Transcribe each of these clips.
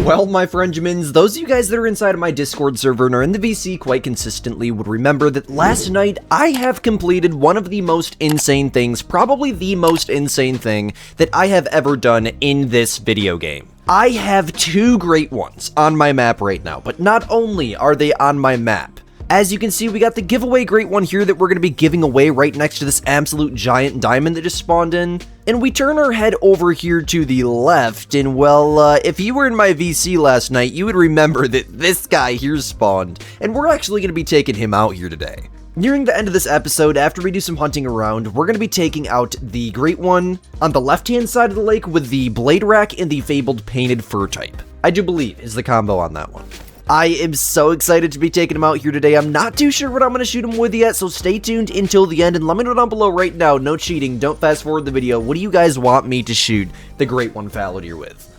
Well, my Frenchmans, those of you guys that are inside of my Discord server and are in the VC quite consistently would remember that last night I have completed one of the most insane things, probably the most insane thing that I have ever done in this video game. I have two great ones on my map right now, but not only are they on my map, as you can see, we got the giveaway great one here that we're going to be giving away right next to this absolute giant diamond that just spawned in. And we turn our head over here to the left, and well, if you were in my VC last night, you would remember that this guy here spawned, and we're actually going to be taking him out here today. Nearing the end of this episode, after we do some hunting around, we're going to be taking out the great one on the left-hand side of the lake with the blade rack and the fabled painted fur type. I do believe is the combo on that one. I am so excited to be taking him out here today. I'm not too sure what I'm going to shoot him with yet, so stay tuned until the end, and let me know down below right now, no cheating, don't fast forward the video, what do you guys want me to shoot the great one Fallow deer with?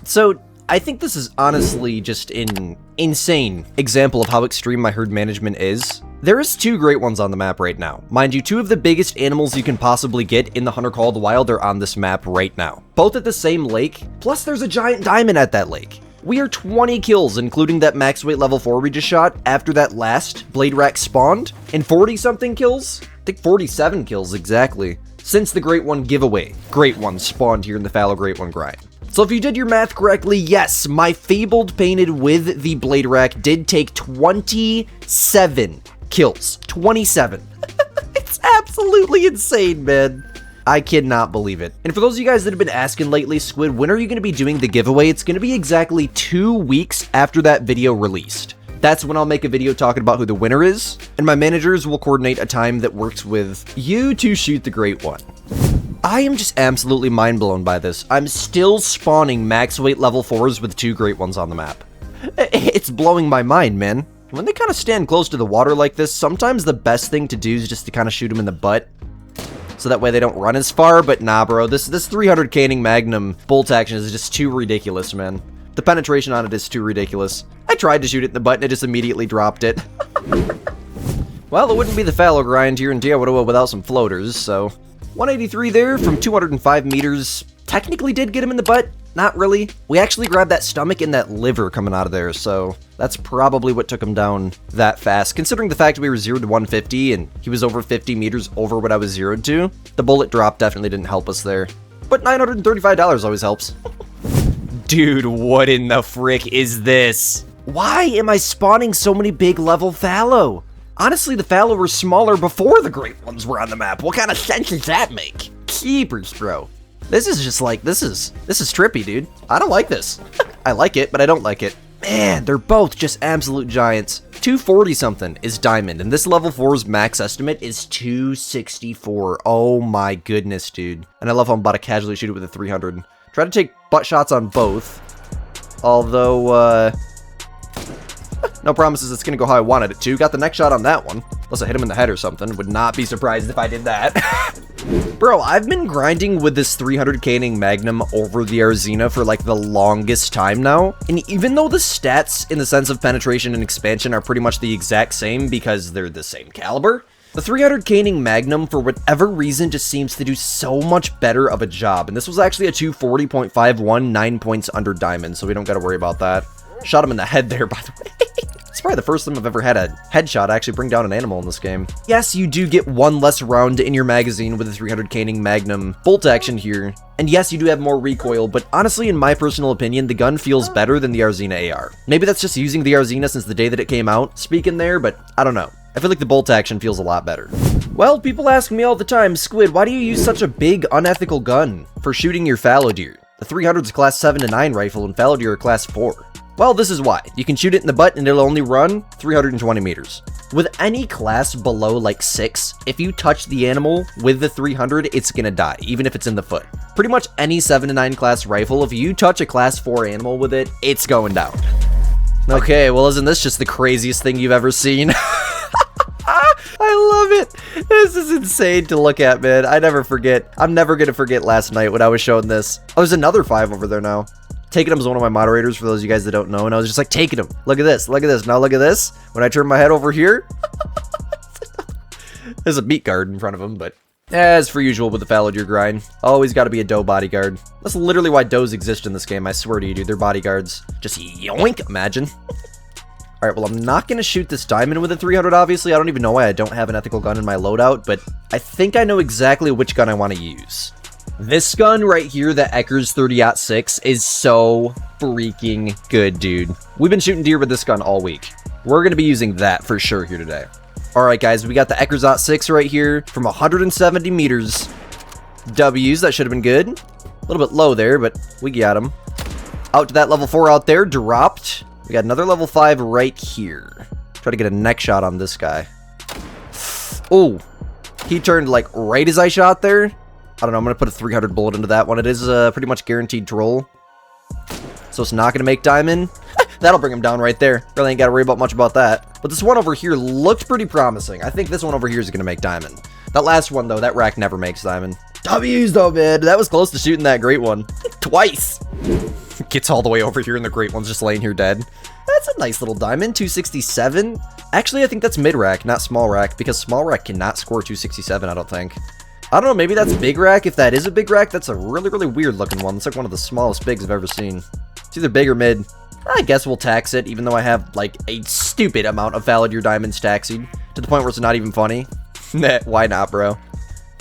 So, I think this is honestly just an insane example of how extreme my herd management is. There is two great ones on the map right now. Mind you, two of the biggest animals you can possibly get in the Hunter Call of the Wild are on this map right now. Both at the same lake, plus there's a giant diamond at that lake. We are 20 kills, including that max weight level 4 we just shot after that last blade rack spawned, and 40-something kills? I think 47 kills exactly, since the Great One giveaway. Great One spawned here in the Fallow Great One grind. So if you did your math correctly, yes, my fabled painted with the blade rack did take 27 kills. 27. It's absolutely insane, man. I cannot believe it. And for those of you guys that have been asking lately, Squid, when are you going to be doing the giveaway? It's going to be exactly 2 weeks after that video released. That's when I'll make a video talking about who the winner is, and my managers will coordinate a time that works with you to shoot the Great One. I am just absolutely mind blown by this. I'm still spawning max weight level 4s with 2 great ones on the map. It's blowing my mind, man. When they kind of stand close to the water like this, sometimes the best thing to do is just to kind of shoot them in the butt, so that way they don't run as far, but nah, bro, this 300 canning Magnum bolt action is just too ridiculous, man. The penetration on it is too ridiculous. I tried to shoot it in the butt and it just immediately dropped it. Well, it wouldn't be the Fallow grind here in Diawadoa without some floaters, so 183 there from 205 meters. Technically did get him in the butt. Not really. We actually grabbed that stomach and that liver coming out of there, so that's probably what took him down that fast. Considering the fact we were 0 to 150 and he was over 50 meters over what I was 0'd to, the bullet drop definitely didn't help us there. But $935 always helps. Dude, what in the frick is this? Why am I spawning so many big level Fallow? Honestly, the Fallow were smaller before the great ones were on the map. What kind of sense does that make? Keepers, bro. This is just like, this is trippy, dude. I don't like this. I like it, but I don't like it. Man, they're both just absolute giants. 240 something is diamond, and this level 4's max estimate is 264. Oh my goodness, dude. And I love how I'm about to casually shoot it with a 300. Try to take butt shots on both. Although, no promises it's gonna go how I wanted it to. Got the next shot on that one. Unless I hit him in the head or something. Would not be surprised if I did that. Bro, I've been grinding with this 300 canning Magnum over the Arzina for like the longest time now. And even though the stats in the sense of penetration and expansion are pretty much the exact same because they're the same caliber, the 300 canning Magnum, for whatever reason, just seems to do so much better of a job. And this was actually a 240.51, 9 points under diamond, so we don't got to worry about that. Shot him in the head there, by the way. It's probably the first time I've ever had a headshot actually bring down an animal in this game. Yes, you do get one less round in your magazine with a 300 canning Magnum bolt action here. And yes, you do have more recoil, but honestly, in my personal opinion, the gun feels better than the Arzina AR. Maybe that's just using the Arzina since the day that it came out, speaking there, but I don't know. I feel like the bolt action feels a lot better. Well, people ask me all the time, Squid, why do you use such a big, unethical gun for shooting your fallow deer? The 300's a class 7 to 9 rifle and fallow deer are class 4. Well, this is why. You can shoot it in the butt and it'll only run 320 meters. With any class below like 6, if you touch the animal with the 300, it's gonna die, even if it's in the foot. Pretty much any 7 to 9 class rifle, if you touch a class 4 animal with it, it's going down. Okay, well, isn't this just the craziest thing you've ever seen? I love it. This is insane to look at, man. I never forget. I'm never gonna forget last night when I was showing this. Oh, there's another 5 over there now. Taking him as one of my moderators for those of you guys that don't know, and I was just like, taking him. Look at this, now look at this. When I turn my head over here, There's a meat guard in front of him, but as for usual with the fallow deer grind, always got to be a doe bodyguard. That's literally why does exist in this game, I swear to you, dude. They're bodyguards. Just yoink, imagine. Alright, well, I'm not going to shoot this diamond with a 300, obviously. I don't even know why I don't have an ethical gun in my loadout, but I think I know exactly which gun I want to use. This gun right here, the Eckers 30-06, is so freaking good, dude. We've been shooting deer with this gun all week. We're going to be using that for sure here today. Alright, guys, we got the Eckers 06 right here from 170 meters. W's, that should have been good. A little bit low there, but we got him. Out to that level 4 out there, dropped. We got another level 5 right here. Try to get a neck shot on this guy. Oh, he turned like right as I shot there. I don't know, I'm going to put a 300 bullet into that one. It is a pretty much guaranteed troll. So it's not going to make diamond. That'll bring him down right there. Really ain't got to worry about much about that. But this one over here looked pretty promising. I think this one over here is going to make diamond. That last one, though, that rack never makes diamond. W's, though, man. That was close to shooting that great one. Twice. Gets all the way over here and the great one's just laying here dead. That's a nice little diamond. 267. Actually, I think that's mid rack, not small rack, because small rack cannot score 267, I don't think. I don't know, maybe that's big rack. If that is a big rack, that's a really, really weird looking one. It's like one of the smallest bigs I've ever seen. It's either big or mid. I guess we'll tax it, even though I have like a stupid amount of fallow deer diamonds taxied to the point where it's not even funny. Nah, why not, bro?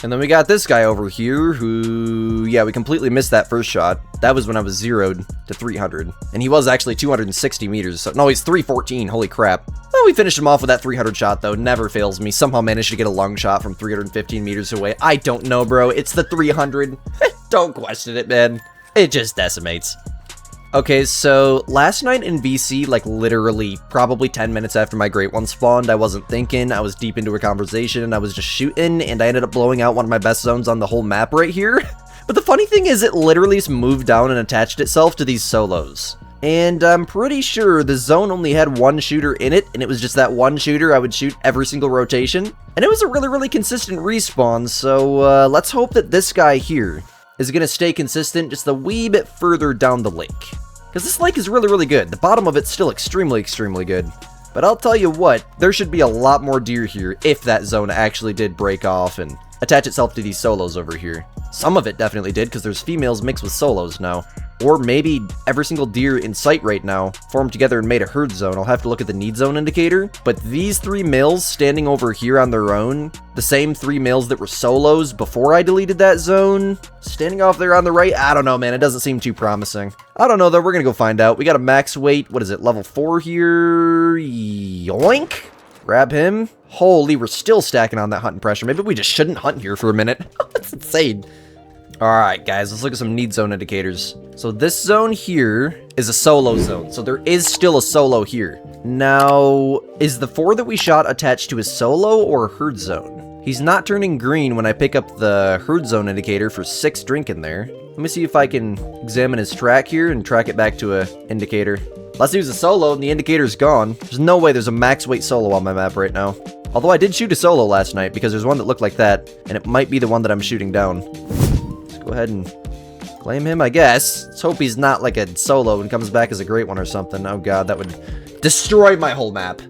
And then we got this guy over here who, yeah, we completely missed that first shot. That was when I was zeroed to 300. And he was actually 260 meters. So, no, he's 314. Holy crap. Well, we finished him off with that 300 shot, though. Never fails me. Somehow managed to get a lung shot from 315 meters away. I don't know, bro. It's the 300. Don't question it, man. It just decimates. Okay, so last night in BC, like literally probably 10 minutes after my great one spawned, I wasn't thinking, I was deep into a conversation, and I was just shooting, and I ended up blowing out one of my best zones on the whole map right here. But the funny thing is, it literally just moved down and attached itself to these solos. And I'm pretty sure the zone only had one shooter in it, and it was just that one shooter I would shoot every single rotation. And it was a really, really consistent respawn, so let's hope that this guy here is going to stay consistent just a wee bit further down the lake. Because this lake is really, really good. The bottom of it's still extremely, extremely good. But I'll tell you what, there should be a lot more deer here if that zone actually did break off and attach itself to these solos over here. Some of it definitely did, because there's females mixed with solos now. Or maybe every single deer in sight right now formed together and made a herd zone. I'll have to look at the need zone indicator. But these 3 males standing over here on their own, the same 3 males that were solos before I deleted that zone, standing off there on the right, I don't know, man. It doesn't seem too promising. I don't know, though. We're going to go find out. We got a max weight. What is it? Level 4 here. Yoink. Grab him. Holy, we're still stacking on that hunting pressure. Maybe we just shouldn't hunt here for a minute. That's insane. Alright, guys, let's look at some need zone indicators. So this zone here is a solo zone. So there is still a solo here. Now, is the 4 that we shot attached to a solo or a herd zone? He's not turning green when I pick up the herd zone indicator for 6 drink in there. Let me see if I can examine his track here and track it back to a indicator. Let's use a solo and the indicator's gone. There's no way there's a max weight solo on my map right now. Although I did shoot a solo last night because there's one that looked like that, and it might be the one that I'm shooting down. Go ahead and claim him, I guess. Let's hope he's not like a solo and comes back as a great one or something. Oh god, that would destroy my whole map.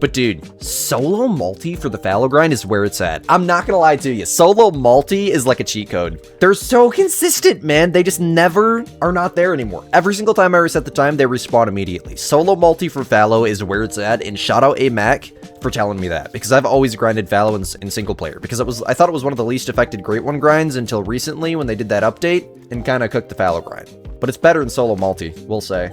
But dude, solo multi for the fallow grind is where it's at. I'm not gonna lie to you. Solo multi is like a cheat code. They're so consistent, man. They just never are not there anymore. Every single time I reset the time, they respawn immediately. Solo multi for fallow is where it's at, and shout out A-Mac for telling me that, because I've always grinded fallow in single player, because I thought it was one of the least affected great one grinds until recently when they did that update and kind of cooked the fallow grind. But it's better than solo multi, we'll say.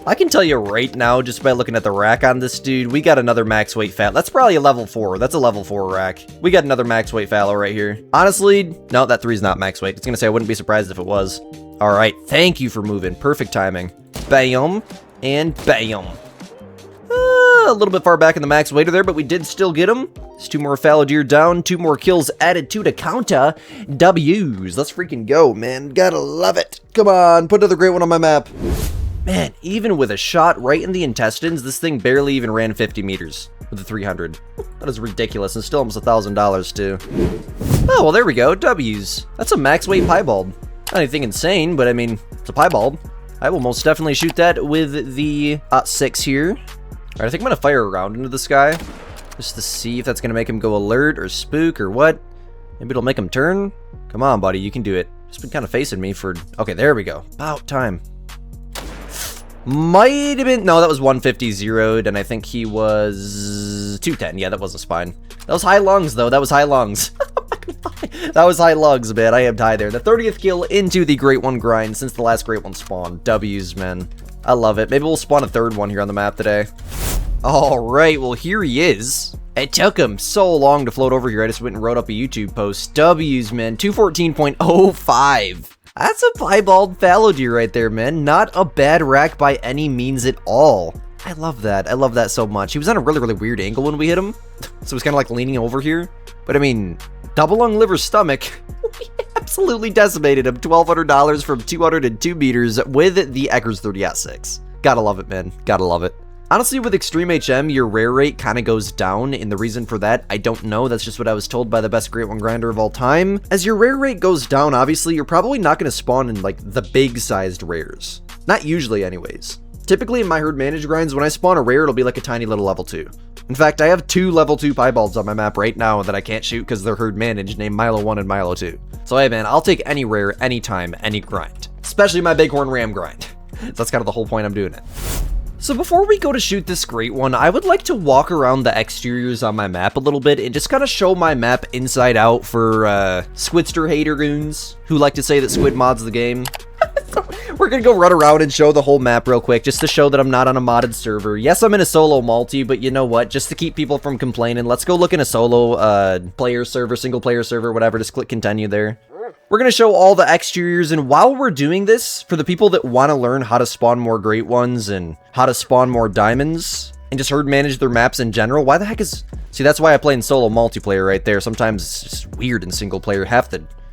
I can tell you right now, just by looking at the rack on this dude, we got another max weight fallow. That's probably a level 4. That's a level 4 rack. We got another max weight fallow right here. Honestly, no, that 3's not max weight. It's gonna say I wouldn't be surprised if it was. All right, thank you for moving. Perfect timing. Bam, and bam. A little bit far back in the max waiter there, but we did still get him. There's 2 more fallow deer down, 2 more kills added to the counter. W's. Let's freaking go, man. Gotta love it. Come on, put another great one on my map. Man, even with a shot right in the intestines, this thing barely even ran 50 meters with the 300. That is ridiculous, and still almost $1,000 too. Oh, well, there we go. W's. That's a max weight piebald. Not anything insane, but I mean, it's a piebald. I will most definitely shoot that with the 6 here. Alright, I think I'm going to fire a round into this guy. Just to see if that's going to make him go alert or spook or what. Maybe it'll make him turn. Come on, buddy. You can do it. Just been kind of facing me for... Okay, there we go. About time. Might have been... No, that was 150 zeroed, and I think he was 210. Yeah, that wasn't spine. That was high lungs, though. That was high lungs. That was high lugs, man. I am high there. The 30th kill into the Great One grind since the last Great One spawned. W's, man. I love it. Maybe we'll spawn a third one here on the map today. Alright, well, here he is. It took him so long to float over here. I just went and wrote up a YouTube post. W's, man. 214.05. That's a piebald fallow deer right there, man. Not a bad rack by any means at all. I love that. I love that so much. He was on a really, really weird angle when we hit him. So he's kind of like leaning over here. But I mean, double lung, liver, stomach. We absolutely decimated him. $1,200 from 202 meters with the Eckers 30-6. Gotta love it, man. Gotta love it. Honestly, with Extreme HM, your rare rate kind of goes down, and the reason for that, I don't know. That's just what I was told by the best Great One grinder of all time. As your rare rate goes down, obviously, you're probably not going to spawn in, like, the big-sized rares. Not usually, anyways. Typically, in my herd managed grinds, when I spawn a rare, it'll be like a tiny little level 2. In fact, I have 2 level 2 piebalds on my map right now that I can't shoot because they're herd managed, named Milo 1 and Milo 2. So, hey, man, I'll take any rare, anytime, any grind. Especially my Bighorn Ram grind. That's kind of the whole point I'm doing it. So before we go to shoot this Great One, I would like to walk around the exteriors on my map a little bit and just kind of show my map inside out for Squidster hater goons who like to say that Squid mods the game. We're gonna go run around and show the whole map real quick just to show that I'm not on a modded server. Yes, I'm in a solo multi, but you know what? Just to keep people from complaining, let's go look in a solo player server, single player server, whatever. Just click continue there. We're going to show all the exteriors, and while we're doing this, for the people that want to learn how to spawn more Great Ones and how to spawn more diamonds, and just herd manage their maps in general, why the heck is... See, that's why I play in solo multiplayer right there. Sometimes it's just weird in single player.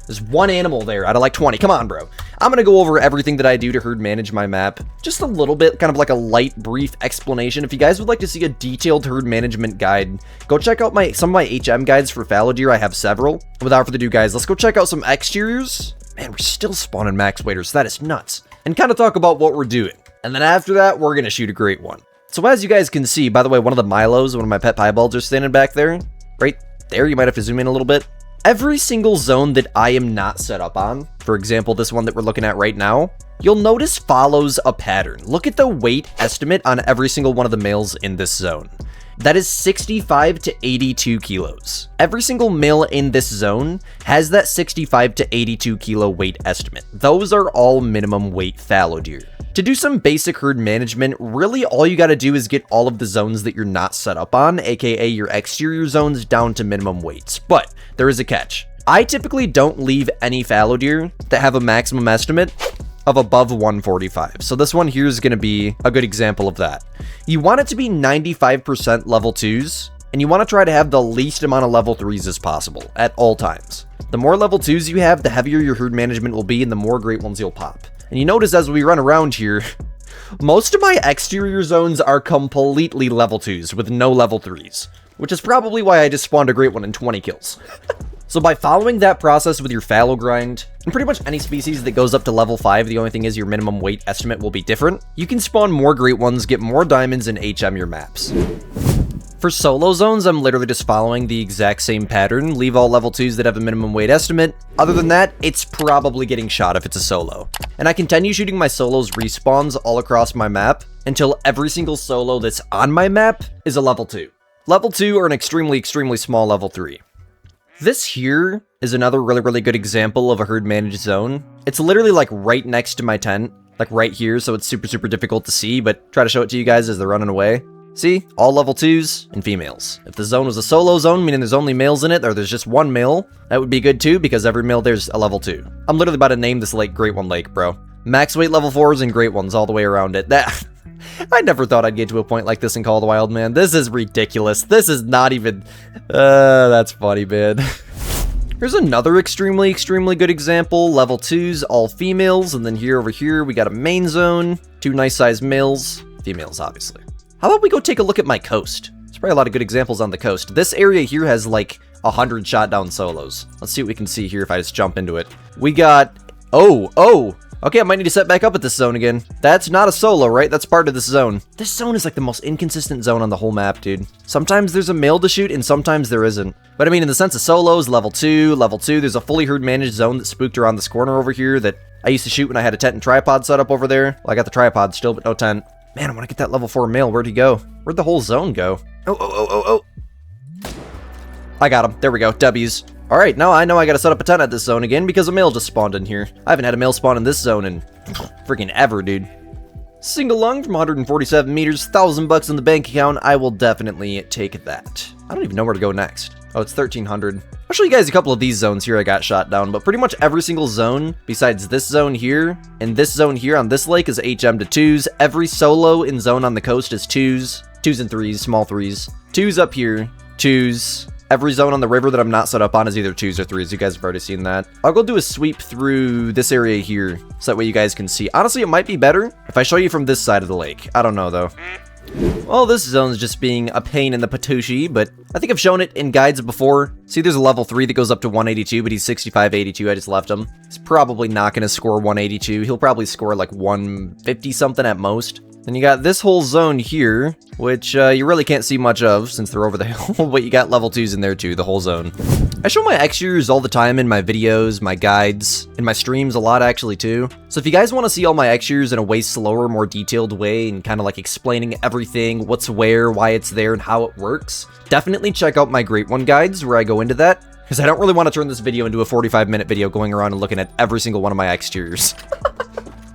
There's one animal there out of like 20. Come on, bro. I'm going to go over everything that I do to herd manage my map. Just a little bit, kind of like a light, brief explanation. If you guys would like to see a detailed herd management guide, go check out some of my HM guides for fallow deer. I have several. Without further ado, guys, let's go check out some exteriors. Man, we're still spawning max waiters. That is nuts. And kind of talk about what we're doing. And then after that, we're going to shoot a Great One. So as you guys can see, by the way, one of the Milos, one of my pet piebalds are standing back there. Right there. You might have to zoom in a little bit. Every single zone that I am not set up on, for example, this one that we're looking at right now, you'll notice follows a pattern. Look at the weight estimate on every single one of the males in this zone. That is 65 to 82 kilos. Every single male in this zone has that 65 to 82 kilo weight estimate. Those are all minimum weight fallow deer. To do some basic herd management, really all you gotta do is get all of the zones that you're not set up on, aka your exterior zones, down to minimum weights. But there is a catch. I typically don't leave any fallow deer that have a maximum estimate of above 145. So this one here is gonna be a good example of that. You want it to be 95% level 2s, and you want to try to have the least amount of level 3s as possible at all times. The more level 2s you have, the heavier your herd management will be and the more Great Ones you'll pop. And you notice as we run around here, most of my exterior zones are completely level 2s with no level 3s, which is probably why I just spawned a Great One in 20 kills. So by following that process with your fallow grind, and pretty much any species that goes up to level 5, the only thing is your minimum weight estimate will be different, you can spawn more Great Ones, get more diamonds, and HM your maps. For solo zones, I'm literally just following the exact same pattern. Leave all level 2s that have a minimum weight estimate. Other than that, it's probably getting shot if it's a solo. And I continue shooting my solos respawns all across my map until every single solo that's on my map is a level 2. Level 2 or an extremely, extremely small level 3. This here is another really, really good example of a herd managed zone. It's literally like right next to my tent, like right here, so it's super, super difficult to see, but try to show it to you guys as they're running away. See? All level 2s and females. If the zone was a solo zone, meaning there's only males in it, or there's just one male, that would be good too, because every male there's a level 2. I'm literally about to name this lake Great One Lake, bro. Max weight level 4s and Great Ones all the way around it. I never thought I'd get to a point like this in Call of the Wild, man. This is ridiculous. This is not even... that's funny, man. Here's another extremely, extremely good example. Level 2s, all females, and then here over here, we got a main zone. 2 nice-sized males. Females, obviously. How about we go take a look at my coast? There's probably a lot of good examples on the coast. This area here has like 100 shot down solos. Let's see what we can see here if I just jump into it. We got... Oh! Okay, I might need to set back up at this zone again. That's not a solo, right? That's part of this zone. This zone is like the most inconsistent zone on the whole map, dude. Sometimes there's a male to shoot and sometimes there isn't. But I mean, in the sense of solos, level 2, there's a fully herd managed zone that spooked around this corner over here that I used to shoot when I had a tent and tripod set up over there. Well, I got the tripod still, but no tent. Man, I want to get that level 4 male. Where'd he go? Where'd the whole zone go? Oh. I got him. There we go. W's. Alright, now I know I gotta set up a tent at this zone again because a male just spawned in here. I haven't had a male spawn in this zone in freaking ever, dude. Single lung from 147 meters, $1,000 in the bank account. I will definitely take that. I don't even know where to go next. Oh, it's 1,300. I'll show you guys a couple of these zones here I got shot down, but pretty much every single zone, besides this zone here, and this zone here on this lake is HM to 2s. Every solo in zone on the coast is 2s. 2s and 3s, small 3s. 2s up here, 2s. Every zone on the river that I'm not set up on is either 2s or 3s. You guys have already seen that. I'll go do a sweep through this area here, so that way you guys can see. Honestly, it might be better if I show you from this side of the lake. I don't know, though. Well, this zone's just being a pain in the patooshi, but I think I've shown it in guides before. See, there's a level 3 that goes up to 182, but he's 6582. I just left him. He's probably not going to score 182. He'll probably score like 150 something at most. Then you got this whole zone here, which you really can't see much of since they're over the hill, but you got level 2s in there too, the whole zone. I show my extras all the time in my videos, my guides, in my streams a lot actually too. So if you guys want to see all my extras in a way slower, more detailed way, and kind of like explaining everything, what's where, why it's there, and how it works, definitely check out my Great One guides where I go into that, because I don't really want to turn this video into a 45-minute video going around and looking at every single one of my extras.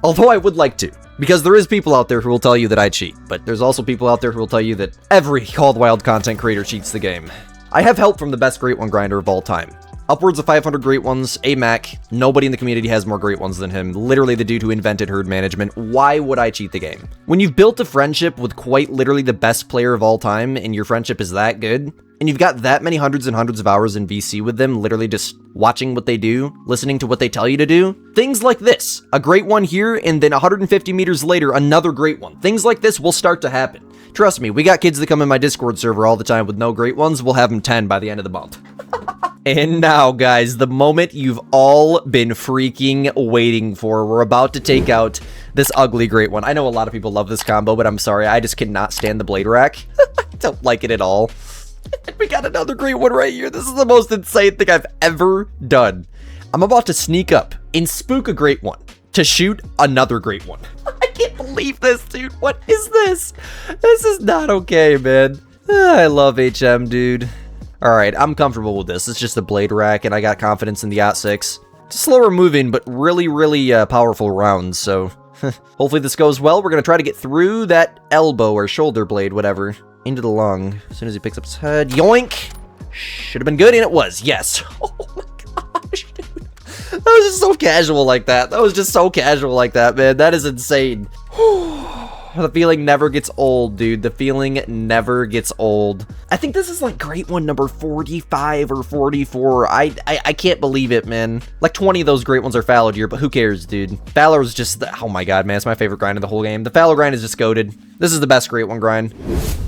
Although I would like to, because there is people out there who will tell you that I cheat, but there's also people out there who will tell you that every Called Wild content creator cheats the game. I have help from the best Great One grinder of all time. Upwards of 500 Great Ones, a Mac. Nobody in the community has more Great Ones than him. Literally the dude who invented herd management. Why would I cheat the game? When you've built a friendship with quite literally the best player of all time, and your friendship is that good, and you've got that many hundreds and hundreds of hours in VC with them, literally just watching what they do, listening to what they tell you to do, things like this. A Great One here, and then 150 meters later, another Great One. Things like this will start to happen. Trust me, we got kids that come in my Discord server all the time with no Great Ones. We'll have them 10 by the end of the month. And now, guys, the moment you've all been freaking waiting for. We're about to take out this ugly Great One. I know a lot of people love this combo, but I'm sorry, I just cannot stand the blade rack. I don't like it at all. We got another Great One right here. This is the most insane thing I've ever done. I'm about to sneak up and spook a Great One to shoot another Great One. I can't believe this, dude. What is this? This is not okay, man. I love HM, dude. Alright, I'm comfortable with this. It's just a blade rack, and I got confidence in the OT6. It's slower moving, but really, really powerful rounds, so hopefully this goes well. We're going to try to get through that elbow or shoulder blade, whatever, into the lung. As soon as he picks up his head, yoink! Should have been good, and it was, yes. Oh my gosh, dude. That was just so casual like that. That was just so casual like that, man. That is insane. The feeling never gets old, dude. The feeling never gets old. I think this is like Great One number 45 or 44. I can't believe it, man. Like 20 of those Great Ones are Fallow deer, but who cares, dude? Fallow's just, oh my god, man. It's my favorite grind of the whole game. The Fallow grind is just goated. This is the best Great One grind.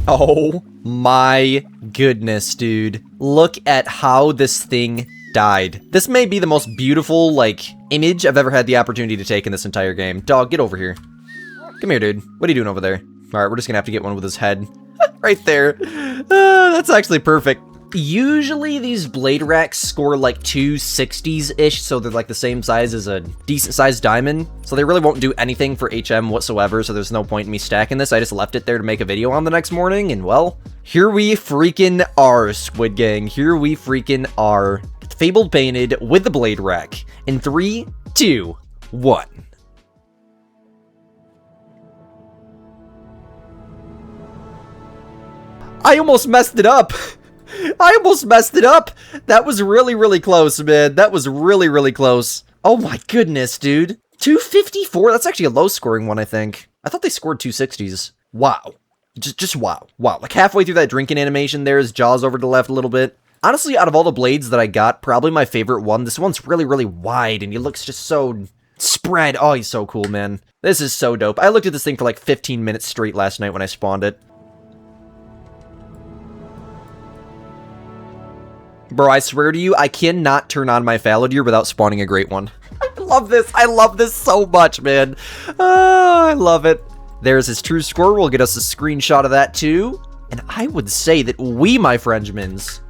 Oh my goodness, dude. Look at how this thing died. This may be the most beautiful, like, image I've ever had the opportunity to take in this entire game. Dog, get over here. Come here, dude. What are you doing over there? Alright, we're just gonna have to get one with his head. Right there. That's actually perfect. Usually these blade racks score like 260s-ish, so they're like the same size as a decent-sized diamond. So they really won't do anything for HM whatsoever, so there's no point in me stacking this. I just left it there to make a video on the next morning, and well, here we freaking are, Squid Gang. Here we freaking are. Fabled painted with the blade rack. In 3, 2, 1. I almost messed it up. I almost messed it up. That was really, really close, man. That was really, really close. Oh my goodness, dude. 254? That's actually a low scoring one, I think. I thought they scored 260s. Wow. Just wow. Wow. Like halfway through that drinking animation there, his jaw's over to the left a little bit. Honestly, out of all the blades that I got, probably my favorite one. This one's really, really wide, and he looks just so spread. Oh, he's so cool, man. This is so dope. I looked at this thing for like 15 minutes straight last night when I spawned it. Bro, I swear to you, I cannot turn on my fallow deer without spawning a Great One. I love love this. I love this so much, man. Oh, I love it. There's his true score. We'll get us a screenshot of that too. And I would say that we, my Frenchmans,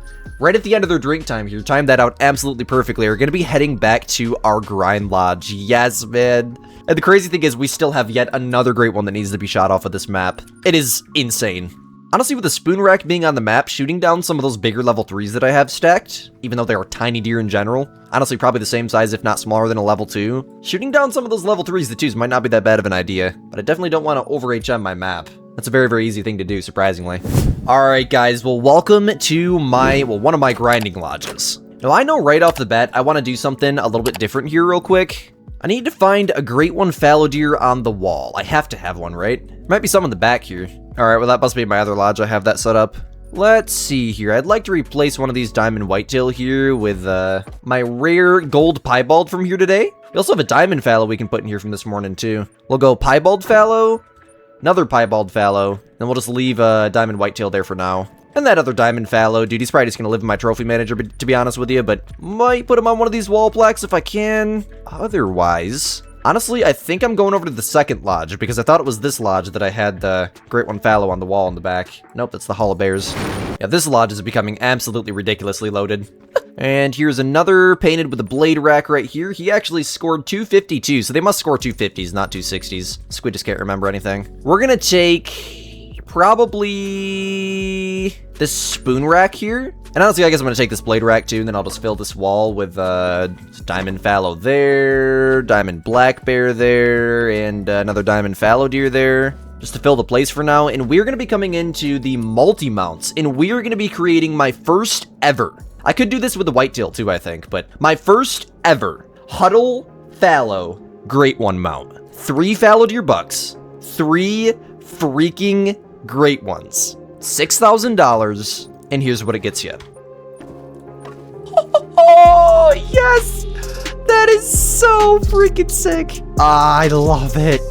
right at the end of their drink time here, timed that out absolutely perfectly, are going to be heading back to our grind lodge. Yes, man. And the crazy thing is we still have yet another great one that needs to be shot off of this map. It is insane. Honestly, with the spoon rack being on the map, shooting down some of those bigger level 3s that I have stacked, even though they are tiny deer in general, honestly probably the same size if not smaller than a level 2, shooting down some of those level 3s, the 2s, might not be that bad of an idea, but I definitely don't want to over HM my map. That's a very, very easy thing to do, surprisingly. Alright guys, well welcome to one of my grinding lodges. Now I know right off the bat I want to do something a little bit different here real quick. I need to find a great one fallow deer on the wall. I have to have one, right? There might be some in the back here. Alright, well that must be my other lodge. I have that set up. Let's see here. I'd like to replace one of these diamond whitetail here with my rare gold piebald from here today. We also have a diamond fallow we can put in here from this morning too. We'll go piebald fallow, another piebald fallow, and we'll just leave a diamond whitetail there for now. And that other diamond fallow, dude, he's probably just gonna live in my trophy manager, to be honest with you, but might put him on one of these wall plaques if I can. Otherwise, honestly, I think I'm going over to the second lodge, because I thought it was this lodge that I had the great one fallow on the wall in the back. Nope, that's the Hall of Bears. Yeah, this lodge is becoming absolutely ridiculously loaded. And here's another painted with a blade rack right here. He actually scored 252, so they must score 250s, not 260s. Squid just can't remember anything. We're gonna take probably this spoon rack here. And honestly, I guess I'm going to take this blade rack too, and then I'll just fill this wall with diamond fallow there, diamond black bear there, and another diamond fallow deer there, just to fill the place for now. And we're going to be coming into the multi-mounts, and we're going to be creating my first ever. I could do this with the whitetail too, I think, but my first ever huddle fallow great one mount. 3 fallow deer bucks, 3 freaking great ones, $6,000, and here's what it gets you. Oh, yes! That is so freaking sick. I love it.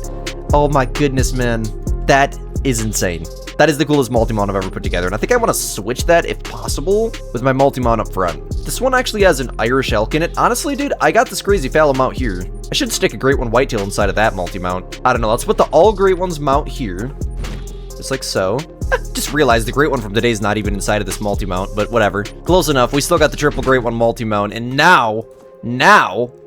Oh my goodness, man. That is insane. That is the coolest multi-mount I've ever put together, and I think I want to switch that, if possible, with my multi-mount up front. This one actually has an Irish elk in it. Honestly, dude, I got this crazy fallow mount here. I should stick a great one whitetail inside of that multi-mount. I don't know, let's put the all great ones mount here. Just like so. Just realized the great one from today is not even inside of this multi-mount, but whatever. Close enough. We still got the triple great one multi-mount, and now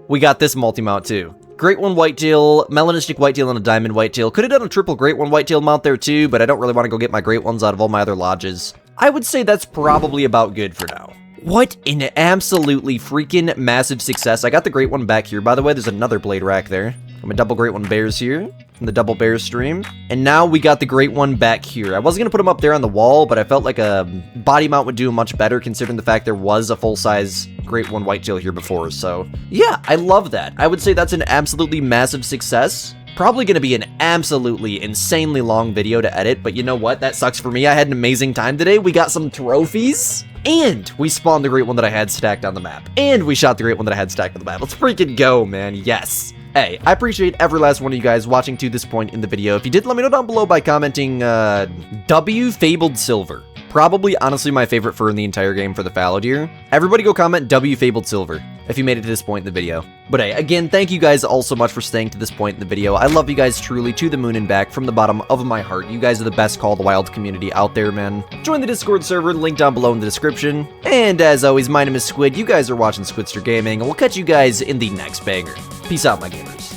we got this multi-mount too. Great one whitetail, melanistic whitetail, and a diamond whitetail. Could have done a triple great one whitetail mount there too, but I don't really want to go get my great ones out of all my other lodges. I would say that's probably about good for now. What an absolutely freaking massive success. I got the great one back here. By the way, there's another blade rack there. My double great one bears here from the double bear stream. And now we got the great one back here. I wasn't going to put him up there on the wall, but I felt like a body mount would do much better considering the fact there was a full-size great one whitetail here before. So yeah, I love that. I would say that's an absolutely massive success. Probably going to be an absolutely insanely long video to edit, but you know what? That sucks for me. I had an amazing time today. We got some trophies, and we spawned the great one that I had stacked on the map, and we shot the great one that I had stacked on the map. Let's freaking go, man. Yes. Hey, I appreciate every last one of you guys watching to this point in the video. If you did, let me know down below by commenting W Fabled Silver. Probably, honestly, my favorite fur in the entire game for the fallow deer. Everybody go comment W Fabled Silver if you made it to this point in the video. But hey, again, thank you guys all so much for staying to this point in the video. I love you guys truly to the moon and back from the bottom of my heart. You guys are the best Call of the Wild community out there, man. Join the Discord server, link down below in the description. And as always, my name is Squid. You guys are watching Squidster Gaming, and we'll catch you guys in the next banger. Peace out, my gamers.